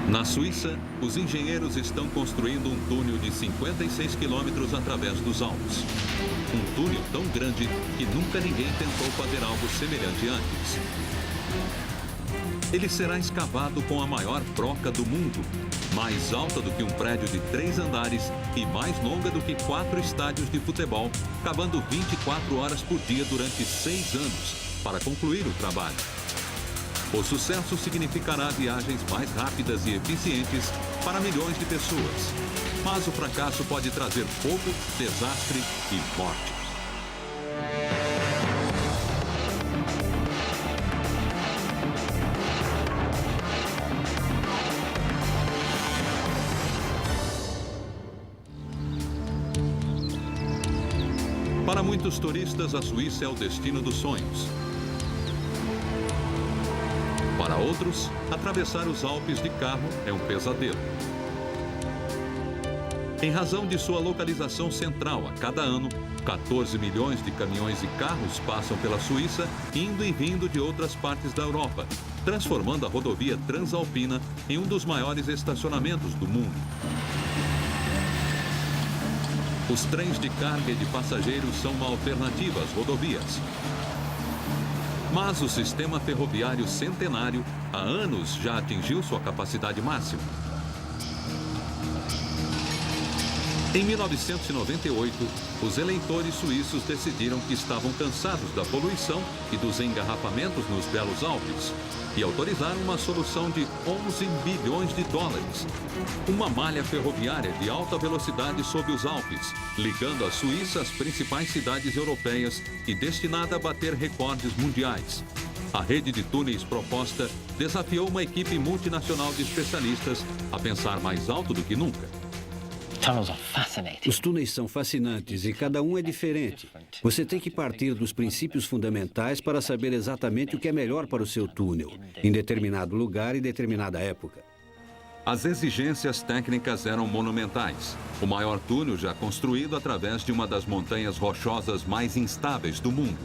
Na Suíça, os engenheiros estão construindo um túnel de 56 quilômetros através dos Alpes. Um túnel tão grande que nunca ninguém tentou fazer algo semelhante antes. Ele será escavado com a maior broca do mundo, mais alta do que um prédio de 3 andares e mais longa do que 4 estádios de futebol, cavando 24 horas por dia durante 6 anos, para concluir o trabalho. O sucesso significará viagens mais rápidas e eficientes para milhões de pessoas. Mas o fracasso pode trazer fogo, desastre e morte. Para muitos turistas, a Suíça é o destino dos sonhos. Para outros, atravessar os Alpes de carro é um pesadelo. Em razão de sua localização central, a cada ano, 14 milhões de caminhões e carros passam pela Suíça, indo e vindo de outras partes da Europa, transformando a rodovia Transalpina em um dos maiores estacionamentos do mundo. Os trens de carga e de passageiros são uma alternativa às rodovias. Mas o sistema ferroviário centenário, há anos, já atingiu sua capacidade máxima. Em 1998, os eleitores suíços decidiram que estavam cansados da poluição e dos engarrafamentos nos belos Alpes e autorizaram uma solução de 11 bilhões de dólares. Uma malha ferroviária de alta velocidade sob os Alpes, ligando a Suíça às principais cidades europeias e destinada a bater recordes mundiais. A rede de túneis proposta desafiou uma equipe multinacional de especialistas a pensar mais alto do que nunca. Os túneis são fascinantes e cada um é diferente. Você tem que partir dos princípios fundamentais para saber exatamente o que é melhor para o seu túnel, em determinado lugar e determinada época. As exigências técnicas eram monumentais. O maior túnel já construído através de uma das montanhas rochosas mais instáveis do mundo.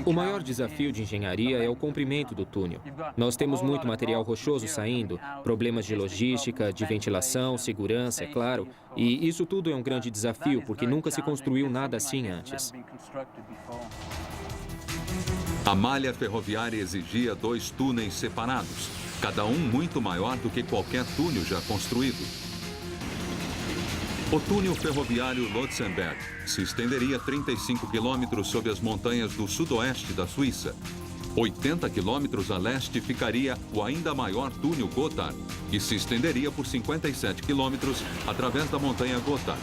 O maior desafio de engenharia é o comprimento do túnel. Nós temos muito material rochoso saindo, problemas de logística, de ventilação, segurança, é claro. E isso tudo é um grande desafio, porque nunca se construiu nada assim antes. A malha ferroviária exigia 2 túneis separados, cada um muito maior do que qualquer túnel já construído. O túnel ferroviário Lotsenberg se estenderia 35 quilômetros sob as montanhas do sudoeste da Suíça. 80 quilômetros a leste ficaria o ainda maior túnel Gotthard, que se estenderia por 57 quilômetros através da montanha Gotthard.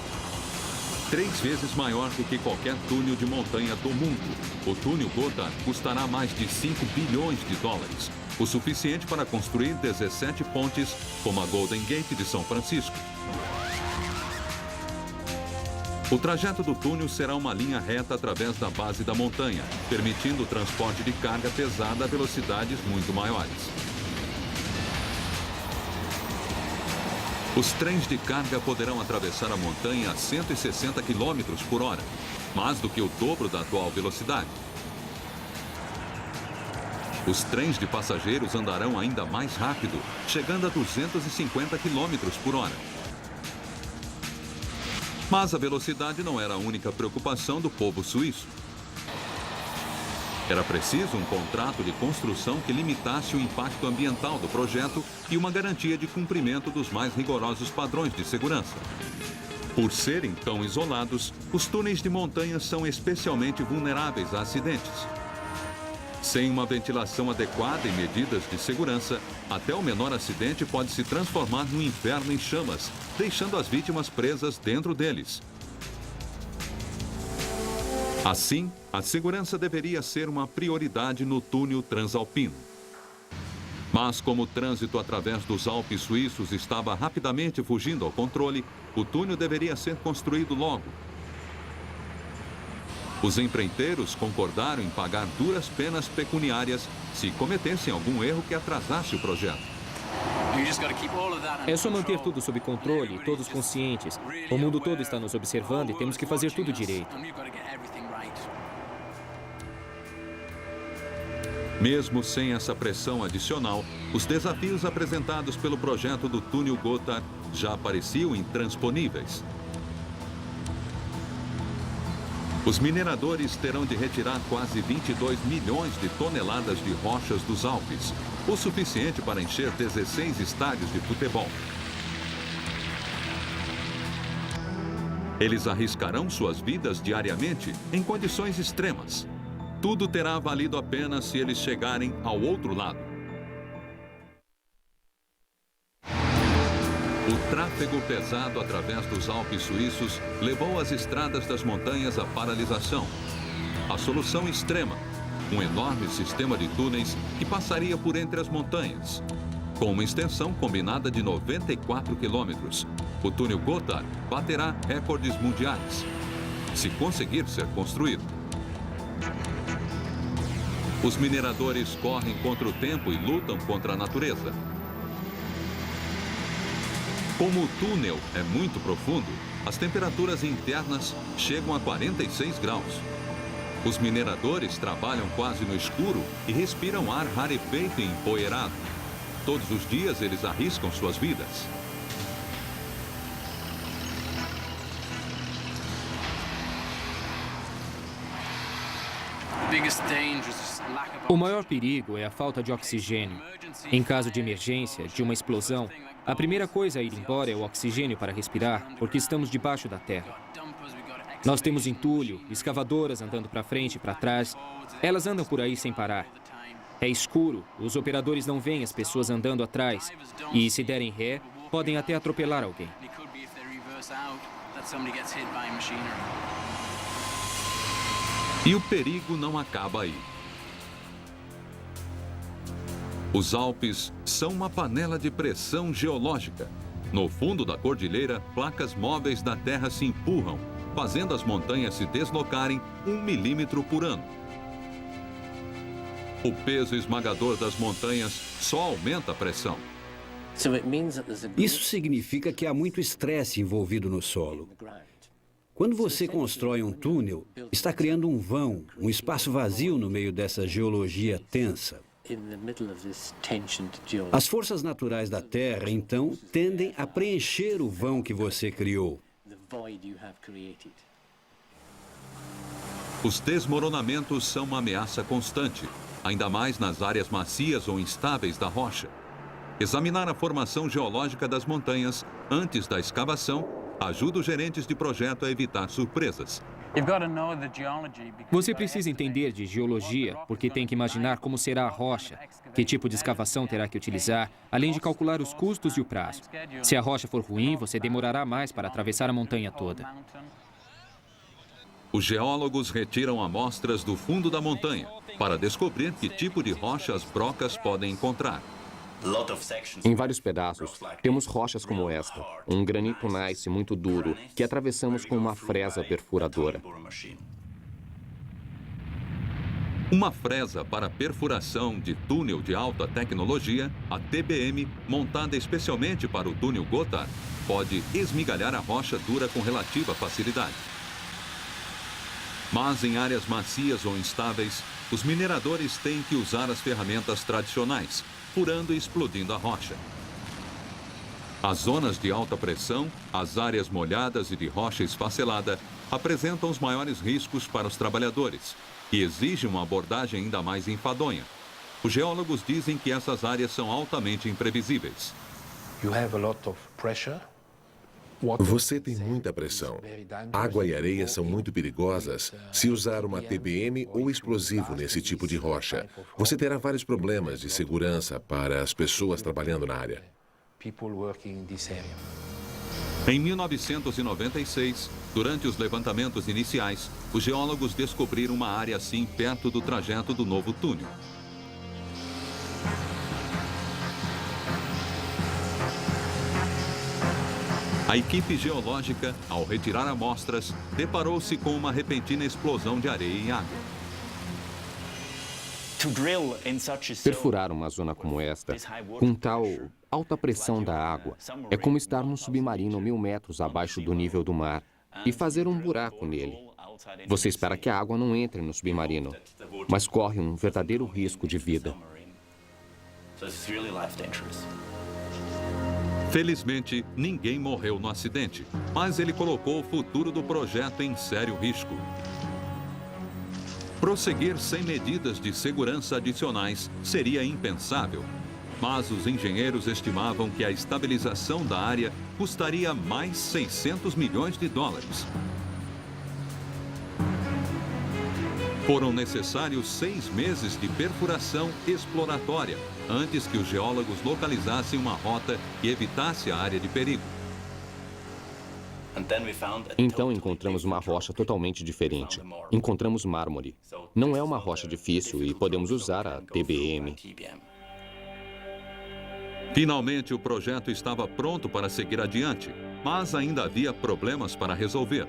3 vezes maior do que qualquer túnel de montanha do mundo. O túnel Gotthard custará mais de 5 bilhões de dólares, o suficiente para construir 17 pontes, como a Golden Gate de São Francisco. O trajeto do túnel será uma linha reta através da base da montanha, permitindo o transporte de carga pesada a velocidades muito maiores. Os trens de carga poderão atravessar a montanha a 160 km por hora, mais do que o dobro da atual velocidade. Os trens de passageiros andarão ainda mais rápido, chegando a 250 km por hora. Mas a velocidade não era a única preocupação do povo suíço. Era preciso um contrato de construção que limitasse o impacto ambiental do projeto e uma garantia de cumprimento dos mais rigorosos padrões de segurança. Por serem tão isolados, os túneis de montanha são especialmente vulneráveis a acidentes. Sem uma ventilação adequada e medidas de segurança, até o menor acidente pode se transformar num inferno em chamas, deixando as vítimas presas dentro deles. Assim, a segurança deveria ser uma prioridade no túnel Transalpino. Mas como o trânsito através dos Alpes suíços estava rapidamente fugindo ao controle, o túnel deveria ser construído logo. Os empreiteiros concordaram em pagar duras penas pecuniárias se cometessem algum erro que atrasasse o projeto. É só manter tudo sob controle, todos conscientes. O mundo todo está nos observando e temos que fazer tudo direito. Mesmo sem essa pressão adicional, os desafios apresentados pelo projeto do túnel Gotthard já pareciam intransponíveis. Os mineradores terão de retirar quase 22 milhões de toneladas de rochas dos Alpes, o suficiente para encher 16 estádios de futebol. Eles arriscarão suas vidas diariamente em condições extremas. Tudo terá valido a pena se eles chegarem ao outro lado. O tráfego pesado através dos Alpes suíços levou as estradas das montanhas à paralisação. A solução extrema, um enorme sistema de túneis que passaria por entre as montanhas. Com uma extensão combinada de 94 quilômetros, o túnel Gotthard baterá recordes mundiais, se conseguir ser construído. Os mineradores correm contra o tempo e lutam contra a natureza. Como o túnel é muito profundo, as temperaturas internas chegam a 46 graus. Os mineradores trabalham quase no escuro e respiram ar rarefeito e empoeirado. Todos os dias eles arriscam suas vidas. O maior perigo é a falta de oxigênio. Em caso de emergência, de uma explosão, a primeira coisa a ir embora é o oxigênio para respirar, porque estamos debaixo da terra. Nós temos entulho, escavadoras andando para frente e para trás. Elas andam por aí sem parar. É escuro, os operadores não veem as pessoas andando atrás. E se derem ré, podem até atropelar alguém. E o perigo não acaba aí. Os Alpes são uma panela de pressão geológica. No fundo da cordilheira, placas móveis da Terra se empurram, fazendo as montanhas se deslocarem 1 milímetro por ano. O peso esmagador das montanhas só aumenta a pressão. Isso significa que há muito estresse envolvido no solo. Quando você constrói um túnel, está criando um vão, um espaço vazio no meio dessa geologia tensa. As forças naturais da Terra, então, tendem a preencher o vão que você criou. Os desmoronamentos são uma ameaça constante, ainda mais nas áreas macias ou instáveis da rocha. Examinar a formação geológica das montanhas antes da escavação ajuda os gerentes de projeto a evitar surpresas. Você precisa entender de geologia, porque tem que imaginar como será a rocha, que tipo de escavação terá que utilizar, além de calcular os custos e o prazo. Se a rocha for ruim, você demorará mais para atravessar a montanha toda. Os geólogos retiram amostras do fundo da montanha para descobrir que tipo de rocha as brocas podem encontrar. Em vários pedaços, temos rochas como esta, um granito gneiss muito duro, que atravessamos com uma fresa perfuradora. Uma fresa para perfuração de túnel de alta tecnologia, a TBM, montada especialmente para o túnel Gotthard, pode esmigalhar a rocha dura com relativa facilidade. Mas em áreas macias ou instáveis, os mineradores têm que usar as ferramentas tradicionais, furando e explodindo a rocha. As zonas de alta pressão, as áreas molhadas e de rocha esfacelada apresentam os maiores riscos para os trabalhadores e exigem uma abordagem ainda mais enfadonha. Os geólogos dizem que essas áreas são altamente imprevisíveis. Você tem muita pressão. Água e areia são muito perigosas se usar uma TBM ou explosivo nesse tipo de rocha. Você terá vários problemas de segurança para as pessoas trabalhando na área. Em 1996, durante os levantamentos iniciais, os geólogos descobriram uma área assim perto do trajeto do novo túnel. A equipe geológica, ao retirar amostras, deparou-se com uma repentina explosão de areia e água. Perfurar uma zona como esta, com tal alta pressão da água, é como estar num submarino 1000 metros abaixo do nível do mar e fazer um buraco nele. Você espera que a água não entre no submarino, mas corre um verdadeiro risco de vida. Felizmente, ninguém morreu no acidente, mas ele colocou o futuro do projeto em sério risco. Prosseguir sem medidas de segurança adicionais seria impensável, mas os engenheiros estimavam que a estabilização da área custaria mais 600 milhões de dólares. Foram necessários 6 meses de perfuração exploratória antes que os geólogos localizassem uma rota que evitasse a área de perigo. Então encontramos uma rocha totalmente diferente. Encontramos mármore. Não é uma rocha difícil e podemos usar a TBM. Finalmente, o projeto estava pronto para seguir adiante, mas ainda havia problemas para resolver.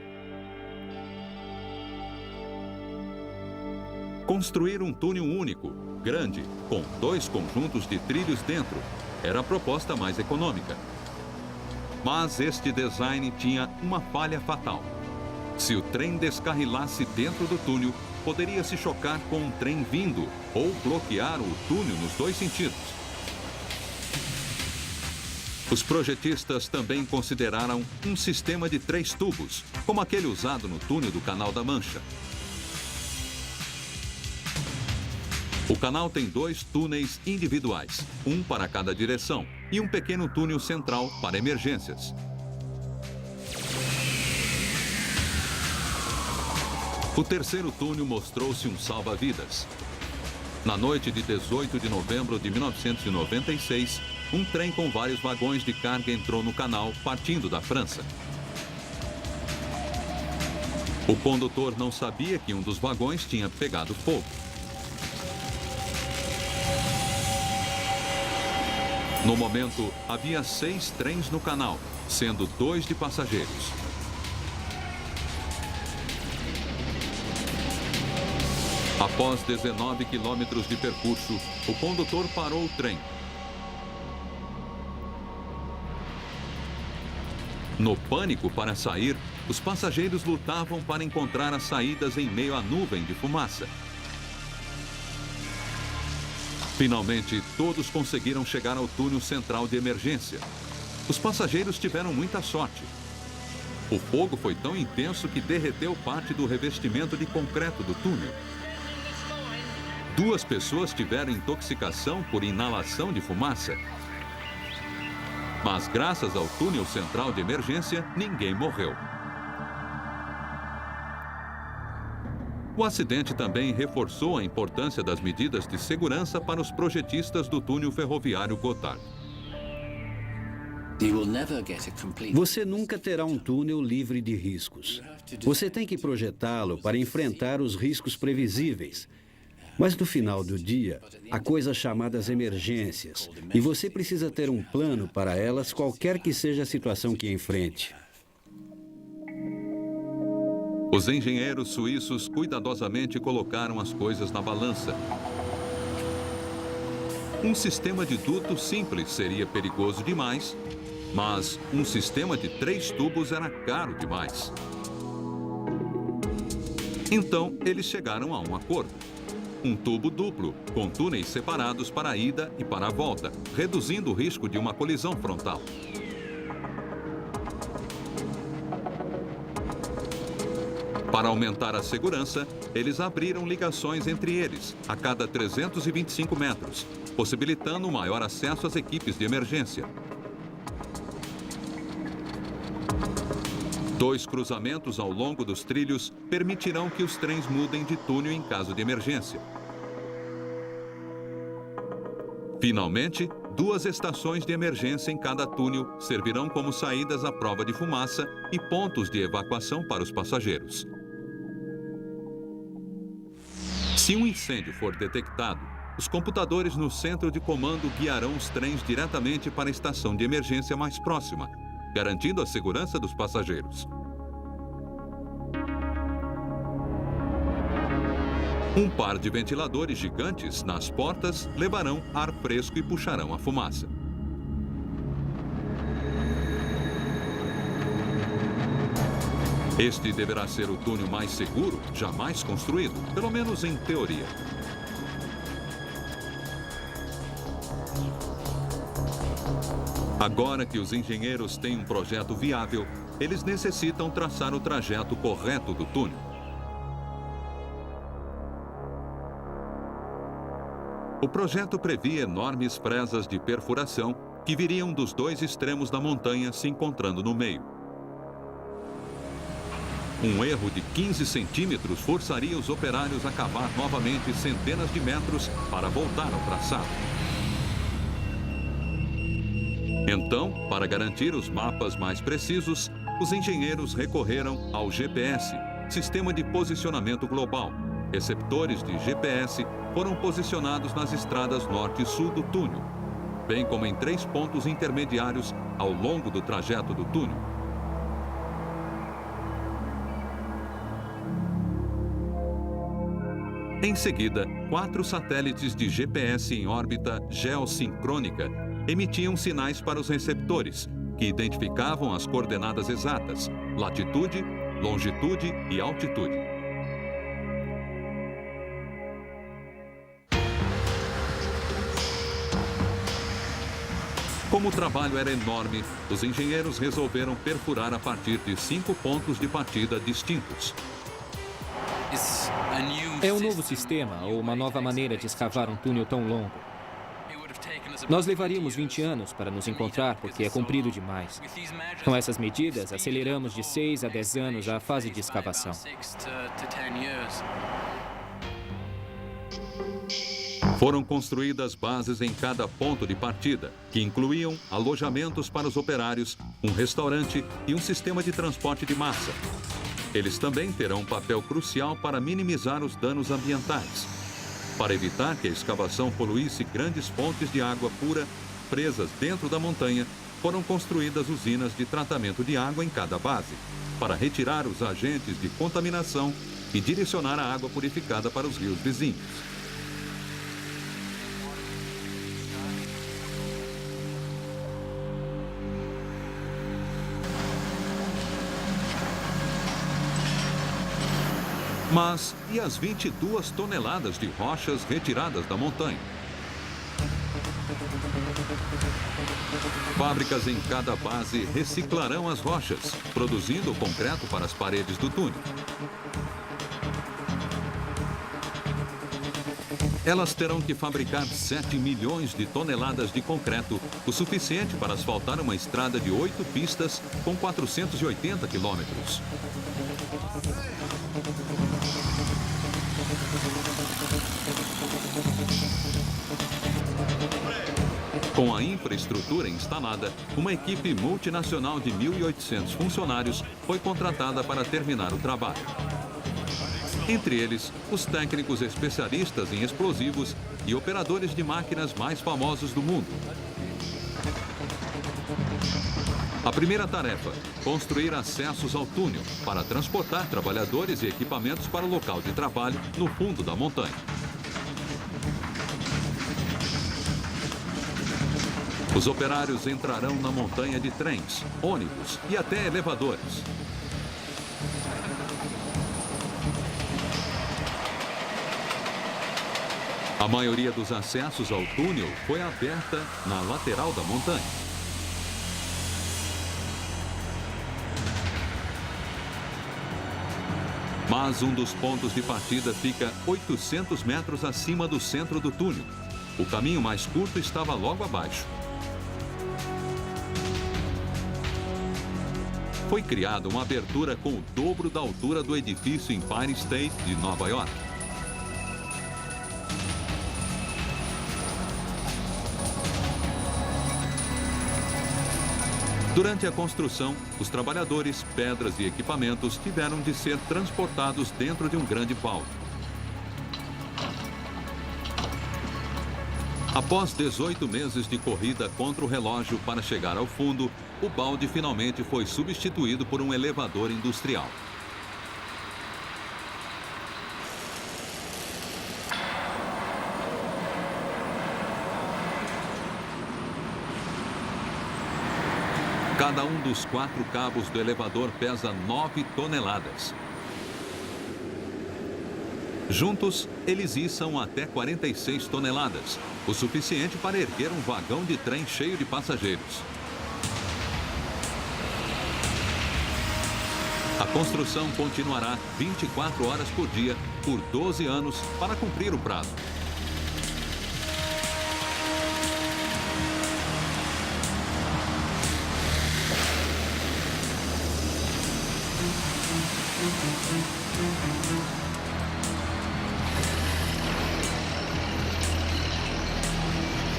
Construir um túnel único, grande, com 2 conjuntos de trilhos dentro, era a proposta mais econômica. Mas este design tinha uma falha fatal. Se o trem descarrilasse dentro do túnel, poderia se chocar com um trem vindo ou bloquear o túnel nos 2 sentidos. Os projetistas também consideraram um sistema de 3 tubos, como aquele usado no túnel do Canal da Mancha. O canal tem 2 túneis individuais, um para cada direção, e um pequeno túnel central para emergências. O terceiro túnel mostrou-se um salva-vidas. Na noite de 18 de novembro de 1996, um trem com vários vagões de carga entrou no canal, partindo da França. O condutor não sabia que um dos vagões tinha pegado fogo. No momento, havia 6 trens no canal, sendo 2 de passageiros. Após 19 quilômetros de percurso, o condutor parou o trem. No pânico para sair, os passageiros lutavam para encontrar as saídas em meio à nuvem de fumaça. Finalmente, todos conseguiram chegar ao túnel central de emergência. Os passageiros tiveram muita sorte. O fogo foi tão intenso que derreteu parte do revestimento de concreto do túnel. 2 pessoas tiveram intoxicação por inalação de fumaça. Mas graças ao túnel central de emergência, ninguém morreu. O acidente também reforçou a importância das medidas de segurança para os projetistas do túnel ferroviário Gotthard. Você nunca terá um túnel livre de riscos. Você tem que projetá-lo para enfrentar os riscos previsíveis. Mas no final do dia, há coisas chamadas emergências, e você precisa ter um plano para elas, qualquer que seja a situação que enfrente. Os engenheiros suíços cuidadosamente colocaram as coisas na balança. Um sistema de duto simples seria perigoso demais, mas um sistema de 3 tubos era caro demais. Então, eles chegaram a um acordo. Um tubo duplo, com túneis separados para a ida e para a volta, reduzindo o risco de uma colisão frontal. Para aumentar a segurança, eles abriram ligações entre eles, a cada 325 metros, possibilitando um maior acesso às equipes de emergência. 2 cruzamentos ao longo dos trilhos permitirão que os trens mudem de túnel em caso de emergência. Finalmente, 2 estações de emergência em cada túnel servirão como saídas à prova de fumaça e pontos de evacuação para os passageiros. Se um incêndio for detectado, os computadores no centro de comando guiarão os trens diretamente para a estação de emergência mais próxima, garantindo a segurança dos passageiros. Um par de ventiladores gigantes nas portas levarão ar fresco e puxarão a fumaça. Este deverá ser o túnel mais seguro jamais construído, pelo menos em teoria. Agora que os engenheiros têm um projeto viável, eles necessitam traçar o trajeto correto do túnel. O projeto previa enormes presas de perfuração que viriam dos dois extremos da montanha se encontrando no meio. Um erro de 15 centímetros forçaria os operários a cavar novamente centenas de metros para voltar ao traçado. Então, para garantir os mapas mais precisos, os engenheiros recorreram ao GPS, Sistema de Posicionamento Global. Receptores de GPS foram posicionados nas estradas norte e sul do túnel, bem como em 3 pontos intermediários ao longo do trajeto do túnel. Em seguida, 4 satélites de GPS em órbita geossincrônica emitiam sinais para os receptores, que identificavam as coordenadas exatas, latitude, longitude e altitude. Como o trabalho era enorme, os engenheiros resolveram perfurar a partir de 5 pontos de partida distintos. É um novo sistema ou uma nova maneira de escavar um túnel tão longo. Nós levaríamos 20 anos para nos encontrar porque é comprido demais. Com essas medidas, aceleramos de 6 a 10 anos a fase de escavação. Foram construídas bases em cada ponto de partida, que incluíam alojamentos para os operários, um restaurante e um sistema de transporte de massa. Eles também terão um papel crucial para minimizar os danos ambientais. Para evitar que a escavação poluísse grandes fontes de água pura presas dentro da montanha, foram construídas usinas de tratamento de água em cada base, para retirar os agentes de contaminação e direcionar a água purificada para os rios vizinhos. Mas e as 22 toneladas de rochas retiradas da montanha? Fábricas em cada base reciclarão as rochas, produzindo o concreto para as paredes do túnel. Elas terão que fabricar 7 milhões de toneladas de concreto, o suficiente para asfaltar uma estrada de 8 pistas com 480 quilômetros. Com a infraestrutura instalada, uma equipe multinacional de 1.800 funcionários foi contratada para terminar o trabalho. Entre eles, os técnicos especialistas em explosivos e operadores de máquinas mais famosos do mundo. A primeira tarefa, construir acessos ao túnel para transportar trabalhadores e equipamentos para o local de trabalho no fundo da montanha. Os operários entrarão na montanha de trens, ônibus e até elevadores. A maioria dos acessos ao túnel foi aberta na lateral da montanha. Mas um dos pontos de partida fica 800 metros acima do centro do túnel. O caminho mais curto estava logo abaixo. Foi criada uma abertura com o dobro da altura do edifício Empire State de Nova York. Durante a construção, os trabalhadores, pedras e equipamentos tiveram de ser transportados dentro de um grande balde. Após 18 meses de corrida contra o relógio para chegar ao fundo, o balde finalmente foi substituído por um elevador industrial. Cada um dos 4 cabos do elevador pesa 9 toneladas. Juntos, eles içam até 46 toneladas, o suficiente para erguer um vagão de trem cheio de passageiros. A construção continuará 24 horas por dia, por 12 anos, para cumprir o prazo.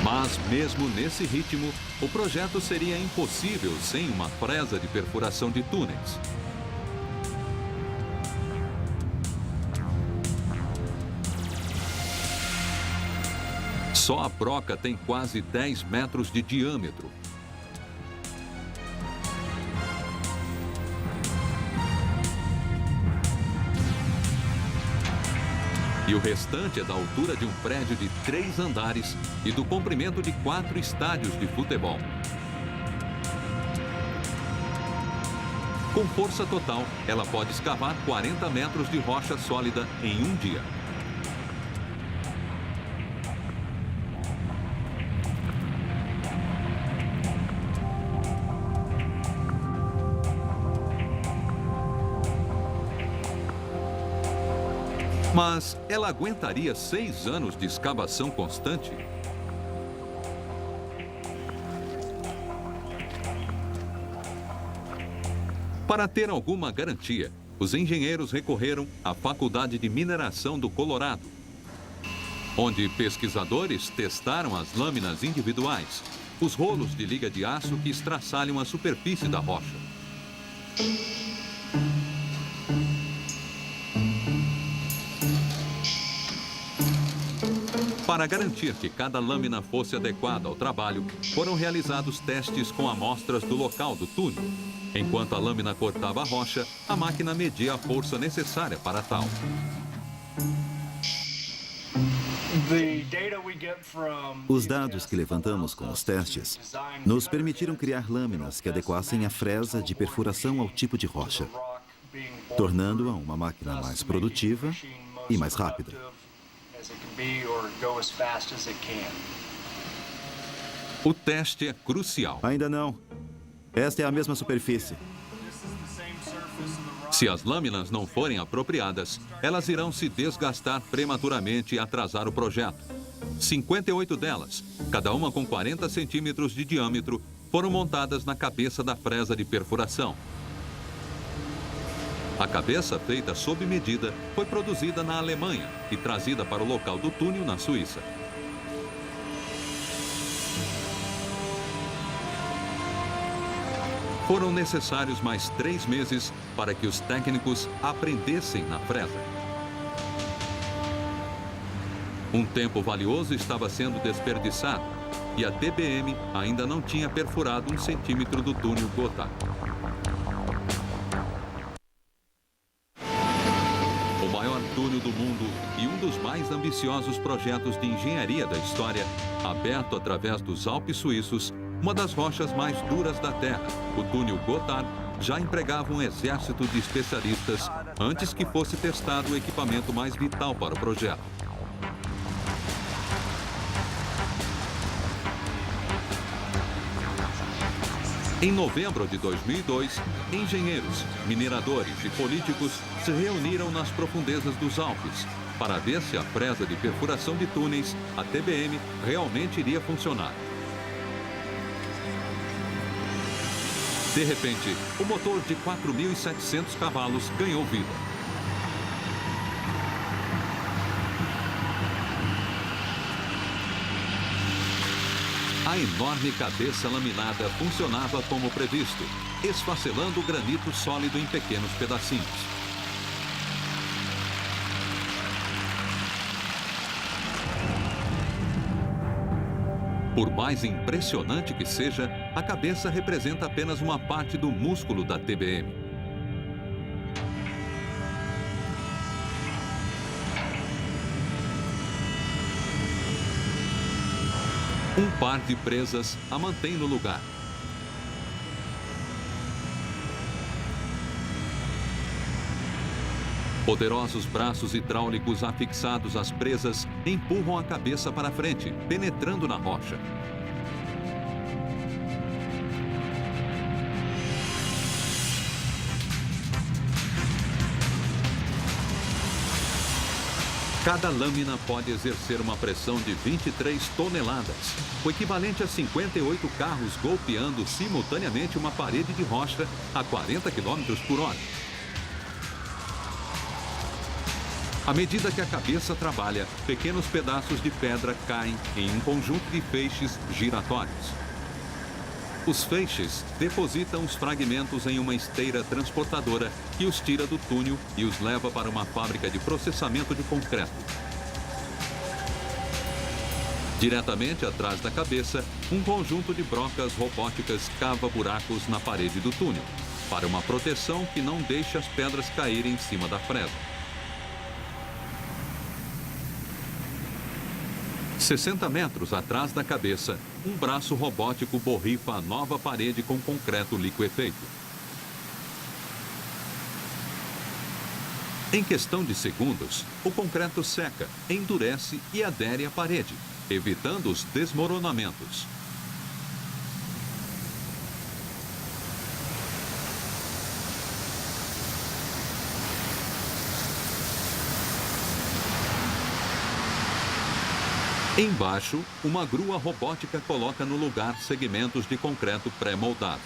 Mas, mesmo nesse ritmo, o projeto seria impossível sem uma fresa de perfuração de túneis. Só a broca tem quase 10 metros de diâmetro. E o restante é da altura de um prédio de 3 andares e do comprimento de 4 estádios de futebol. Com força total, ela pode escavar 40 metros de rocha sólida em um dia. Mas ela aguentaria 6 anos de escavação constante? Para ter alguma garantia, os engenheiros recorreram à Faculdade de Mineração do Colorado, onde pesquisadores testaram as lâminas individuais, os rolos de liga de aço que estraçalham a superfície da rocha. Para garantir que cada lâmina fosse adequada ao trabalho, foram realizados testes com amostras do local do túnel. Enquanto a lâmina cortava a rocha, a máquina media a força necessária para tal. Os dados que levantamos com os testes nos permitiram criar lâminas que adequassem a fresa de perfuração ao tipo de rocha, tornando-a uma máquina mais produtiva e mais rápida. O teste é crucial. Ainda não. Esta é a mesma superfície. Se as lâminas não forem apropriadas, elas irão se desgastar prematuramente e atrasar o projeto. 58 delas, cada uma com 40 centímetros de diâmetro, foram montadas na cabeça da fresa de perfuração. A cabeça, feita sob medida, foi produzida na Alemanha e trazida para o local do túnel na Suíça. Foram necessários mais 3 meses para que os técnicos aprendessem na fresa. Um tempo valioso estava sendo desperdiçado e a TBM ainda não tinha perfurado 1 centímetro do túnel Gotthard. O maior túnel do mundo e um dos mais ambiciosos projetos de engenharia da história, aberto através dos Alpes suíços, uma das rochas mais duras da Terra, o túnel Gotthard, já empregava um exército de especialistas antes que fosse testado o equipamento mais vital para o projeto. Em novembro de 2002, engenheiros, mineradores e políticos se reuniram nas profundezas dos Alpes para ver se a fresa de perfuração de túneis, a TBM, realmente iria funcionar. De repente, o motor de 4.700 cavalos ganhou vida. A enorme cabeça laminada funcionava como previsto, esfacelando o granito sólido em pequenos pedacinhos. Por mais impressionante que seja, a cabeça representa apenas uma parte do músculo da TBM. Um par de presas a mantém no lugar. Poderosos braços hidráulicos afixados às presas empurram a cabeça para frente, penetrando na rocha. Cada lâmina pode exercer uma pressão de 23 toneladas, o equivalente a 58 carros golpeando simultaneamente uma parede de rocha a 40 km por hora. À medida que a cabeça trabalha, pequenos pedaços de pedra caem em um conjunto de feixes giratórios. Os feixes depositam os fragmentos em uma esteira transportadora que os tira do túnel e os leva para uma fábrica de processamento de concreto. Diretamente atrás da cabeça, um conjunto de brocas robóticas cava buracos na parede do túnel, para uma proteção que não deixe as pedras caírem em cima da fresa. 60 metros atrás da cabeça, um braço robótico borrifa a nova parede com concreto liquefeito. Em questão de segundos, o concreto seca, endurece e adere à parede, evitando os desmoronamentos. Embaixo, uma grua robótica coloca no lugar segmentos de concreto pré-moldados.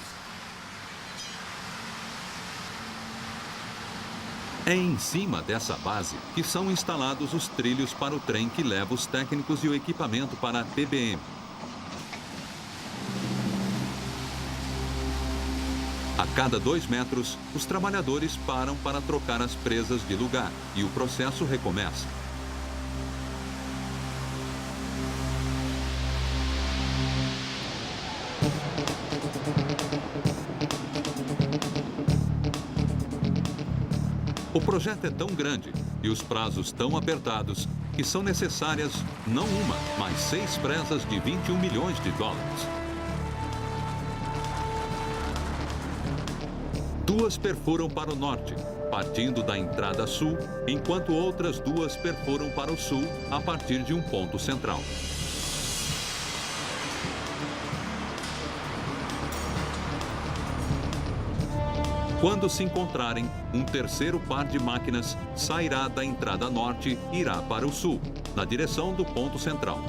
É em cima dessa base que são instalados os trilhos para o trem que leva os técnicos e o equipamento para a TBM. A cada 2 metros, os trabalhadores param para trocar as presas de lugar e o processo recomeça. O projeto é tão grande e os prazos tão apertados que são necessárias não uma, mas 6 presas de 21 milhões de dólares. 2 perfuram para o norte, partindo da entrada sul, enquanto outras 2 perfuram para o sul a partir de um ponto central. Quando se encontrarem, um terceiro par de máquinas sairá da entrada norte e irá para o sul, na direção do ponto central.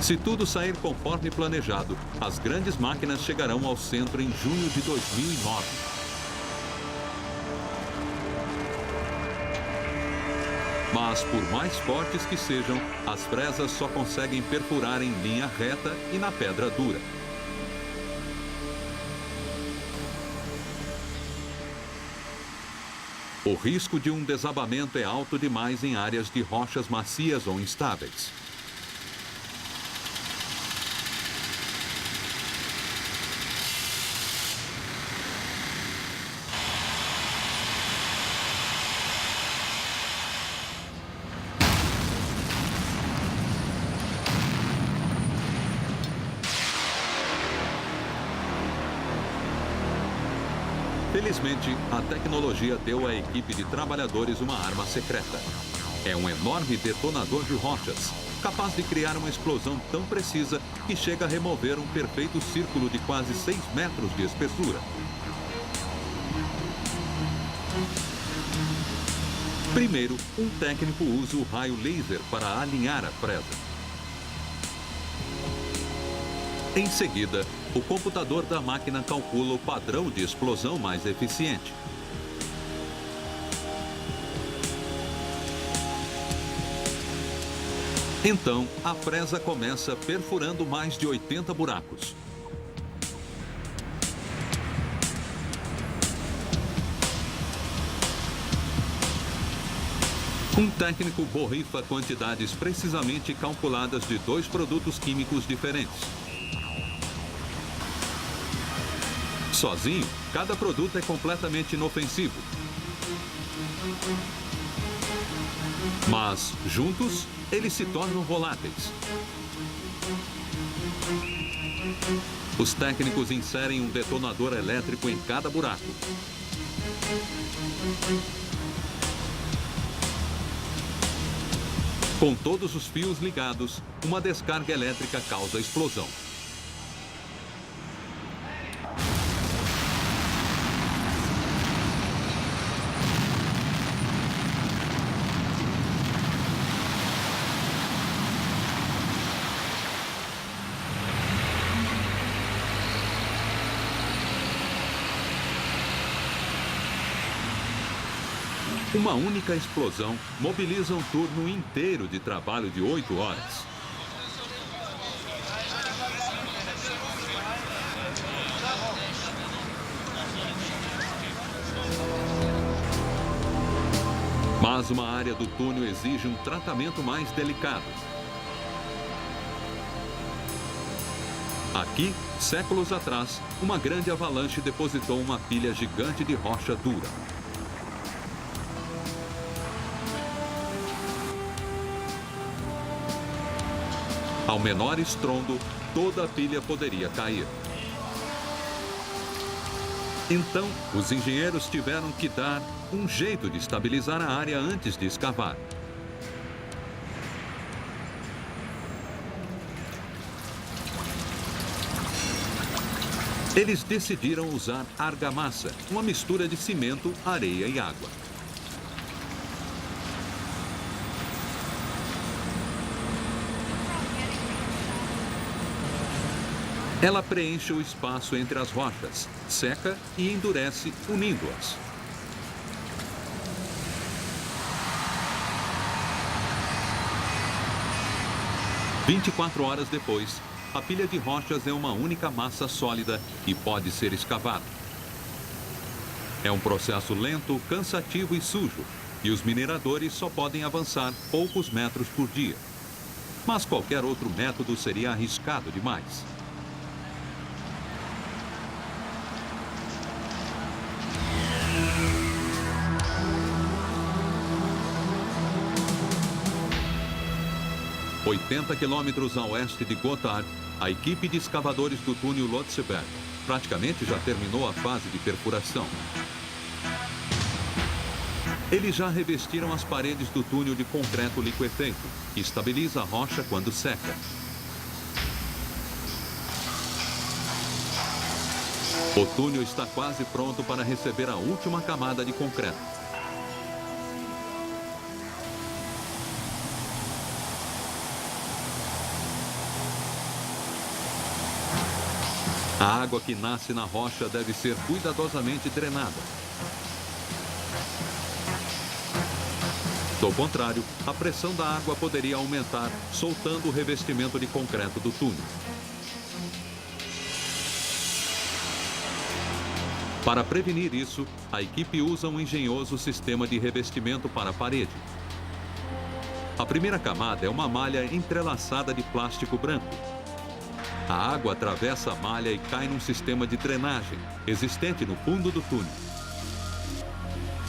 Se tudo sair conforme planejado, as grandes máquinas chegarão ao centro em junho de 2009. Mas, por mais fortes que sejam, as fresas só conseguem perfurar em linha reta e na pedra dura. O risco de um desabamento é alto demais em áreas de rochas macias ou instáveis. Felizmente, a tecnologia deu à equipe de trabalhadores uma arma secreta. É um enorme detonador de rochas, capaz de criar uma explosão tão precisa que chega a remover um perfeito círculo de quase 6 metros de espessura. Primeiro, um técnico usa o raio laser para alinhar a fresa. Em seguida, o computador da máquina calcula o padrão de explosão mais eficiente. Então, a fresa começa perfurando mais de 80 buracos. Um técnico borrifa quantidades precisamente calculadas de 2 produtos químicos diferentes. Sozinho, cada produto é completamente inofensivo. Mas, juntos, eles se tornam voláteis. Os técnicos inserem um detonador elétrico em cada buraco. Com todos os fios ligados, uma descarga elétrica causa explosão. Uma única explosão mobiliza um turno inteiro de trabalho de 8 horas. Mas uma área do túnel exige um tratamento mais delicado. Aqui, séculos atrás, uma grande avalanche depositou uma pilha gigante de rocha dura. Ao menor estrondo, toda a pilha poderia cair. Então, os engenheiros tiveram que dar um jeito de estabilizar a área antes de escavar. Eles decidiram usar argamassa, uma mistura de cimento, areia e água. Ela preenche o espaço entre as rochas, seca e endurece, unindo-as. « 24 horas depois, a pilha de rochas é uma única massa sólida e pode ser escavada. É um processo lento, cansativo e sujo, e os mineradores só podem avançar poucos metros por dia. Mas qualquer outro método seria arriscado demais. « 80 quilômetros a oeste de Gotthard, a equipe de escavadores do túnel Lotseberg praticamente já terminou a fase de perfuração. Eles já revestiram as paredes do túnel de concreto liquefeito, que estabiliza a rocha quando seca. O túnel está quase pronto para receber a última camada de concreto. A água que nasce na rocha deve ser cuidadosamente drenada. Do contrário, a pressão da água poderia aumentar, soltando o revestimento de concreto do túnel. Para prevenir isso, a equipe usa um engenhoso sistema de revestimento para a parede. A primeira camada é uma malha entrelaçada de plástico branco. A água atravessa a malha e cai num sistema de drenagem existente no fundo do túnel.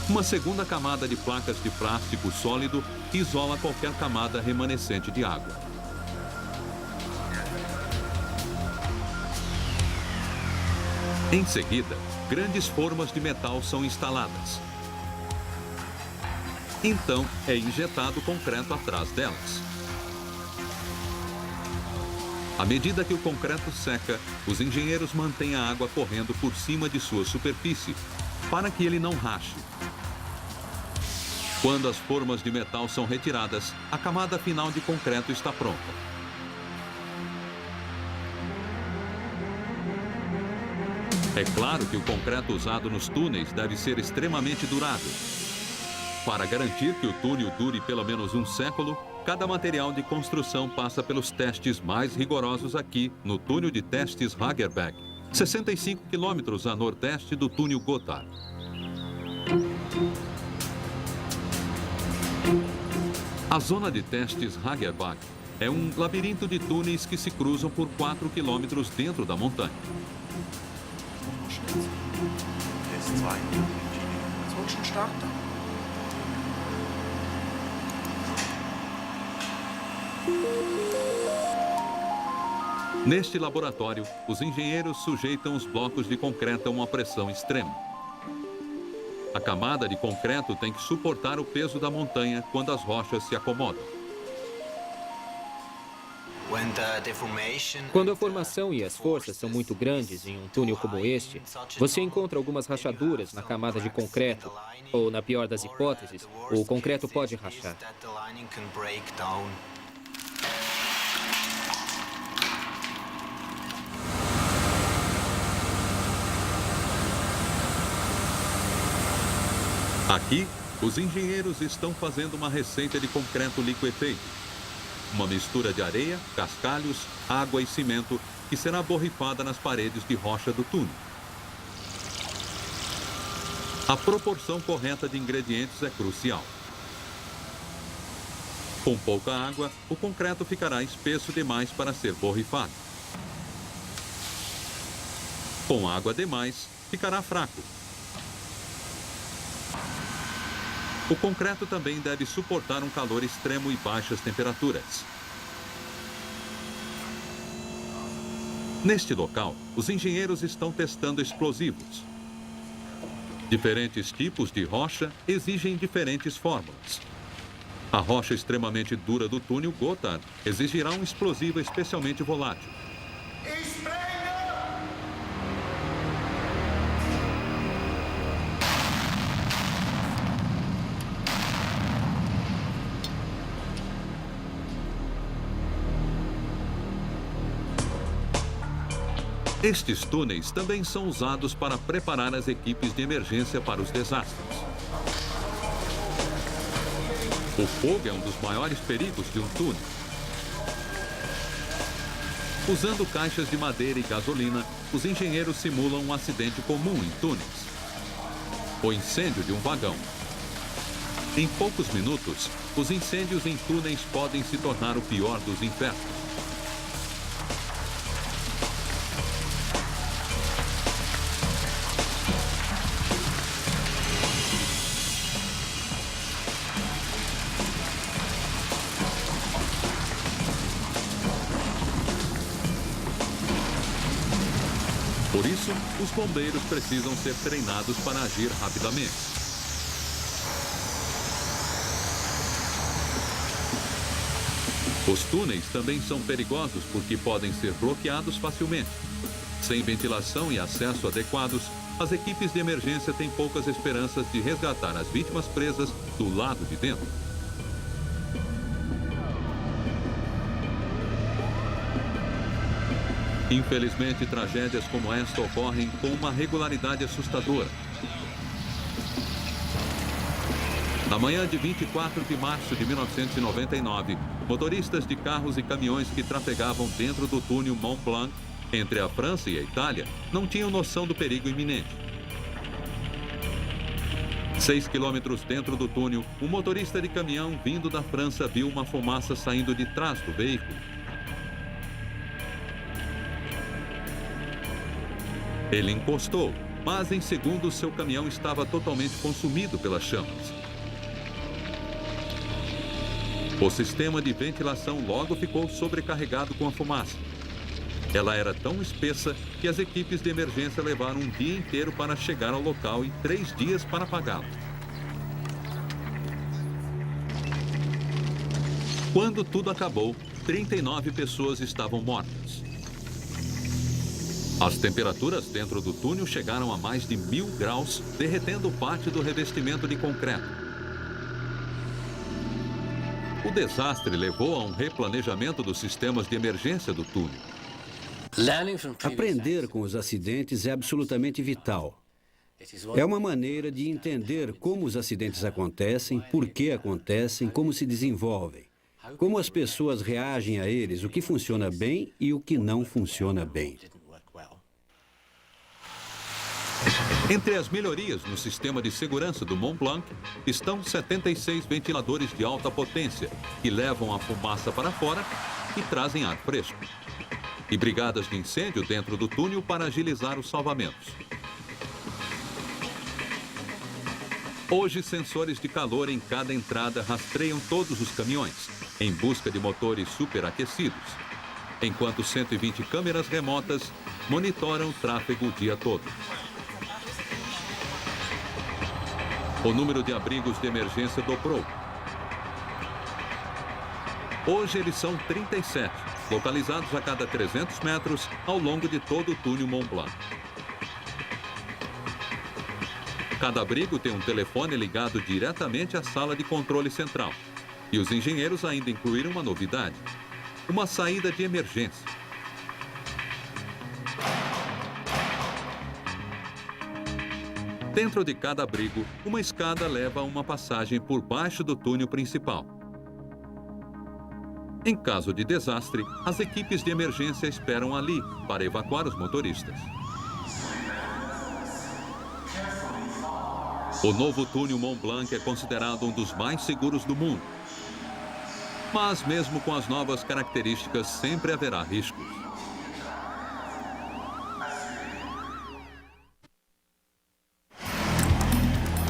Uma segunda camada de placas de plástico sólido isola qualquer camada remanescente de água. Em seguida, grandes formas de metal são instaladas. Então, é injetado concreto atrás delas. À medida que o concreto seca, os engenheiros mantêm a água correndo por cima de sua superfície, para que ele não rache. Quando as formas de metal são retiradas, a camada final de concreto está pronta. É claro que o concreto usado nos túneis deve ser extremamente durável. Para garantir que o túnel dure pelo menos um século, cada material de construção passa pelos testes mais rigorosos aqui, no túnel de testes Hagerbeck, 65 quilômetros a nordeste do túnel Gotthard. A zona de testes Hagerbach é um labirinto de túneis que se cruzam por 4 quilômetros dentro da montanha. Neste laboratório, os engenheiros sujeitam os blocos de concreto a uma pressão extrema. A camada de concreto tem que suportar o peso da montanha quando as rochas se acomodam. Quando a formação e as forças são muito grandes em um túnel como este, você encontra algumas rachaduras na camada de concreto, ou, na pior das hipóteses, o concreto pode rachar. Aqui, os engenheiros estão fazendo uma receita de concreto liquefeito. Uma mistura de areia, cascalhos, água e cimento que será borrifada nas paredes de rocha do túnel. A proporção correta de ingredientes é crucial. Com pouca água, o concreto ficará espesso demais para ser borrifado. Com água demais, ficará fraco. O concreto também deve suportar um calor extremo e baixas temperaturas. Neste local, os engenheiros estão testando explosivos. Diferentes tipos de rocha exigem diferentes fórmulas. A rocha extremamente dura do túnel Gotthard exigirá um explosivo especialmente volátil. Estes túneis também são usados para preparar as equipes de emergência para os desastres. O fogo é um dos maiores perigos de um túnel. Usando caixas de madeira e gasolina, os engenheiros simulam um acidente comum em túneis. O incêndio de um vagão. Em poucos minutos, os incêndios em túneis podem se tornar o pior dos infernos. Por isso, os bombeiros precisam ser treinados para agir rapidamente. Os túneis também são perigosos porque podem ser bloqueados facilmente. Sem ventilação e acesso adequados, as equipes de emergência têm poucas esperanças de resgatar as vítimas presas do lado de dentro. Infelizmente, tragédias como esta ocorrem com uma regularidade assustadora. Na manhã de 24 de março de 1999, motoristas de carros e caminhões que trafegavam dentro do túnel Mont Blanc, entre a França e a Itália, não tinham noção do perigo iminente. 6 quilômetros dentro do túnel, um motorista de caminhão vindo da França viu uma fumaça saindo de trás do veículo. Ele encostou, mas em segundos seu caminhão estava totalmente consumido pelas chamas. O sistema de ventilação logo ficou sobrecarregado com a fumaça. Ela era tão espessa que as equipes de emergência levaram um dia inteiro para chegar ao local e 3 dias para apagá-la. Quando tudo acabou, 39 pessoas estavam mortas. As temperaturas dentro do túnel chegaram a mais de 1000 graus, derretendo parte do revestimento de concreto. O desastre levou a um replanejamento dos sistemas de emergência do túnel. Aprender com os acidentes é absolutamente vital. É uma maneira de entender como os acidentes acontecem, por que acontecem, como se desenvolvem, como as pessoas reagem a eles, o que funciona bem e o que não funciona bem. Entre as melhorias no sistema de segurança do Mont Blanc estão 76 ventiladores de alta potência que levam a fumaça para fora e trazem ar fresco. E brigadas de incêndio dentro do túnel para agilizar os salvamentos. Hoje, sensores de calor em cada entrada rastreiam todos os caminhões, em busca de motores superaquecidos. enquanto 120 câmeras remotas monitoram o tráfego o dia todo. O número de abrigos de emergência dobrou. Hoje eles são 37, localizados a cada 300 metros ao longo de todo o túnel Mont Blanc. Cada abrigo tem um telefone ligado diretamente à sala de controle central. E os engenheiros ainda incluíram uma novidade: uma saída de emergência. Dentro de cada abrigo, uma escada leva a uma passagem por baixo do túnel principal. Em caso de desastre, as equipes de emergência esperam ali para evacuar os motoristas. O novo túnel Mont Blanc é considerado um dos mais seguros do mundo. Mas mesmo com as novas características, sempre haverá riscos.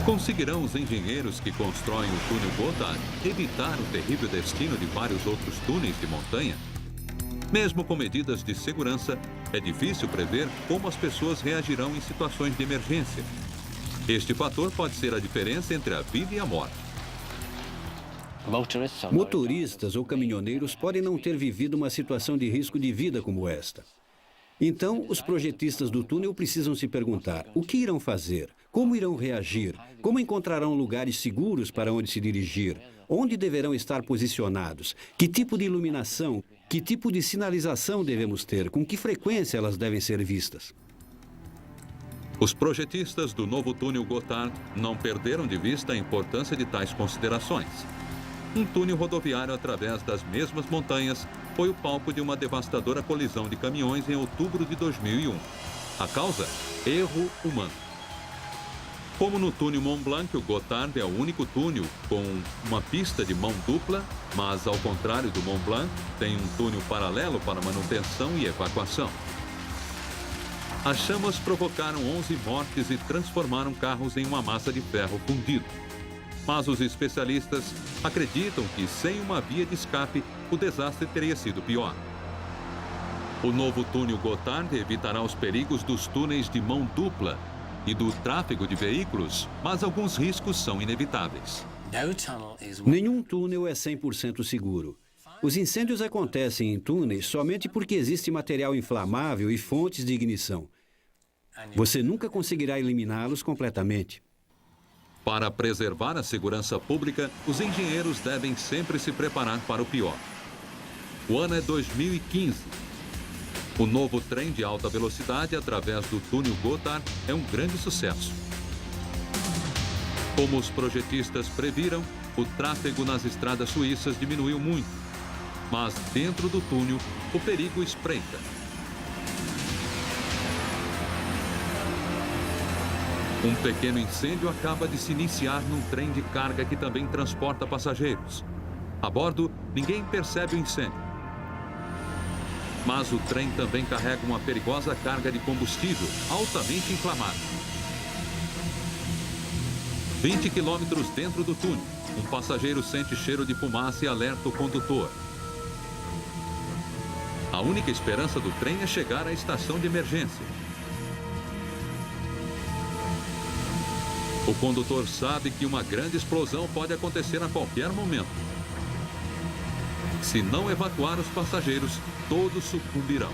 Conseguirão os engenheiros que constroem o túnel Gotthard evitar o terrível destino de vários outros túneis de montanha? Mesmo com medidas de segurança, é difícil prever como as pessoas reagirão em situações de emergência. Este fator pode ser a diferença entre a vida e a morte. Motoristas ou caminhoneiros podem não ter vivido uma situação de risco de vida como esta. Então, os projetistas do túnel precisam se perguntar: o que irão fazer? Como irão reagir? Como encontrarão lugares seguros para onde se dirigir? Onde deverão estar posicionados? Que tipo de iluminação? Que tipo de sinalização devemos ter? Com que frequência elas devem ser vistas? Os projetistas do novo túnel Gotthard não perderam de vista a importância de tais considerações. Um túnel rodoviário através das mesmas montanhas foi o palco de uma devastadora colisão de caminhões em outubro de 2001. A causa? Erro humano. Como no túnel Mont Blanc, o Gotthard é o único túnel com uma pista de mão dupla, mas, ao contrário do Mont Blanc, tem um túnel paralelo para manutenção e evacuação. As chamas provocaram 11 mortes e transformaram carros em uma massa de ferro fundido. Mas os especialistas acreditam que, sem uma via de escape, o desastre teria sido pior. O novo túnel Gotthard evitará os perigos dos túneis de mão dupla e do tráfego de veículos, mas alguns riscos são inevitáveis. Nenhum túnel é 100% seguro. Os incêndios acontecem em túneis somente porque existe material inflamável e fontes de ignição. Você nunca conseguirá eliminá-los completamente. Para preservar a segurança pública, os engenheiros devem sempre se preparar para o pior. O ano é 2015. O novo trem de alta velocidade através do túnel Gotthard é um grande sucesso. Como os projetistas previram, o tráfego nas estradas suíças diminuiu muito. Mas dentro do túnel, o perigo espreita. Um pequeno incêndio acaba de se iniciar num trem de carga que também transporta passageiros. A bordo, ninguém percebe o incêndio. Mas o trem também carrega uma perigosa carga de combustível altamente inflamado. 20 quilômetros dentro do túnel, um passageiro sente cheiro de fumaça e alerta o condutor. A única esperança do trem é chegar à estação de emergência. O condutor sabe que uma grande explosão pode acontecer a qualquer momento. Se não evacuar os passageiros, todos sucumbirão.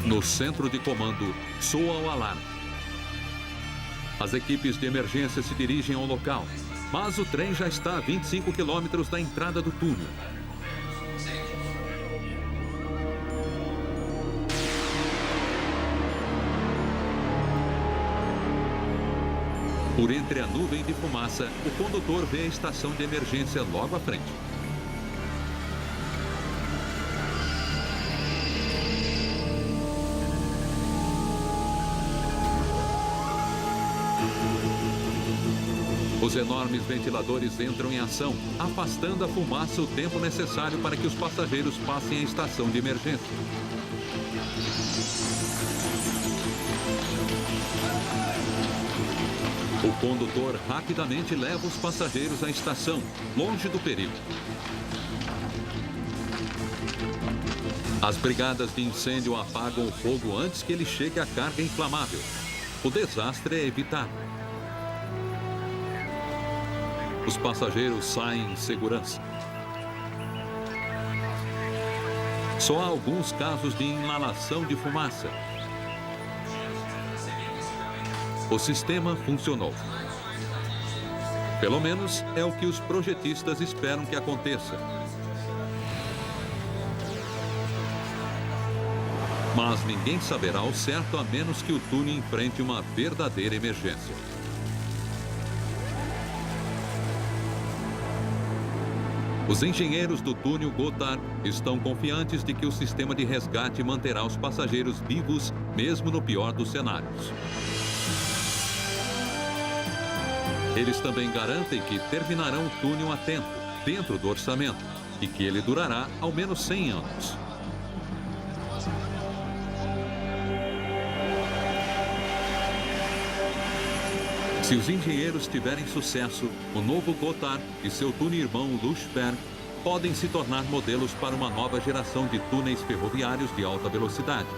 No centro de comando, soa o alarme. As equipes de emergência se dirigem ao local, mas o trem já está a 25 quilômetros da entrada do túnel. Por entre a nuvem de fumaça, o condutor vê a estação de emergência logo à frente. Os enormes ventiladores entram em ação, afastando a fumaça o tempo necessário para que os passageiros passem à estação de emergência. O condutor rapidamente leva os passageiros à estação, longe do perigo. As brigadas de incêndio apagam o fogo antes que ele chegue à carga inflamável. O desastre é evitado. Os passageiros saem em segurança. Só há alguns casos de inalação de fumaça. O sistema funcionou. Pelo menos é o que os projetistas esperam que aconteça. Mas ninguém saberá ao certo a menos que o túnel enfrente uma verdadeira emergência. Os engenheiros do túnel Gotthard estão confiantes de que o sistema de resgate manterá os passageiros vivos, mesmo no pior dos cenários. Eles também garantem que terminarão o túnel a tempo, dentro do orçamento, e que ele durará ao menos 100 anos. Se os engenheiros tiverem sucesso, o novo Gotthard e seu túnel irmão Lüschberg podem se tornar modelos para uma nova geração de túneis ferroviários de alta velocidade,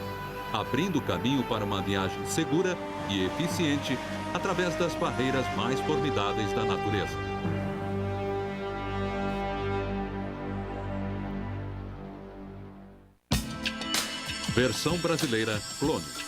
abrindo caminho para uma viagem segura e eficiente através das barreiras mais formidáveis da natureza. Versão brasileira, Clone.